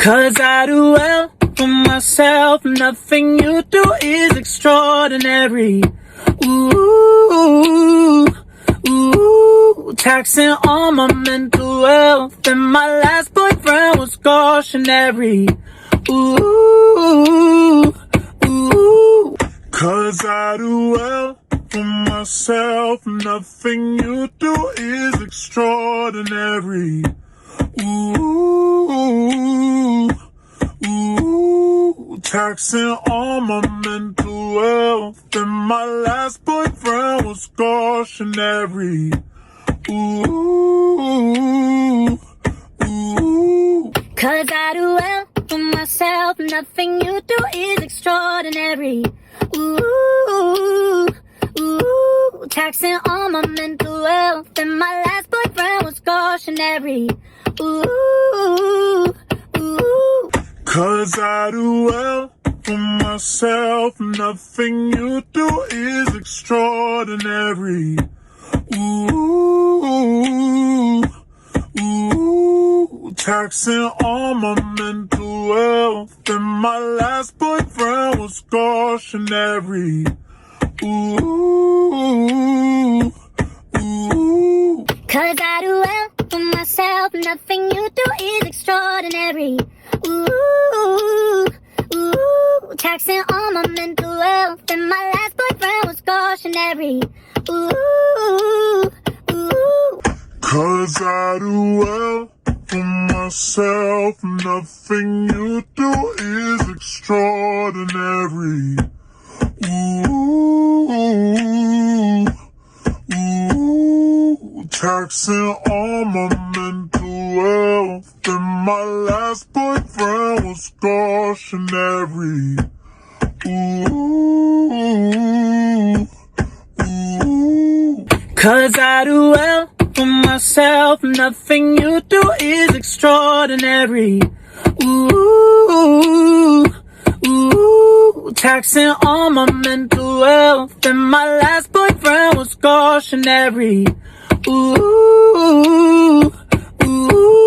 'Cause I do well for myself. Nothing you do is extraordinary. Ooh, ooh, taxing all my mental health. And my last boyfriend was cautionary. Ooh, ooh. 'Cause I do well for myself. Nothing you do is extraordinary. Ooh, ooh, taxing all my mental health. And my last boyfriend was cautionary. Ooh, ooh. 'Cause I do well for myself. Nothing you do is extraordinary. Ooh, ooh, taxing all my mental health. And my last boyfriend was cautionary. Ooh, ooh. 'Cause I do well for myself. Nothing you do is extraordinary. Ooh, ooh, taxing all my mental health. And my last boyfriend was cautionary. Ooh, ooh. 'Cause I do well for myself. Nothing you do is extraordinary. Ooh, ooh, taxing all my mental health. And my last boyfriend was cautionary. Ooh, ooh. 'Cause I do well for myself. Nothing you do is extraordinary. Ooh, ooh, taxing all my mental health. And my last boyfriend was cautionary. Ooh, ooh. 'Cause I do well for myself. Nothing you do is extraordinary. Ooh, ooh, taxing all my mental health. And my last boyfriend was cautionary. Ooh, ooh.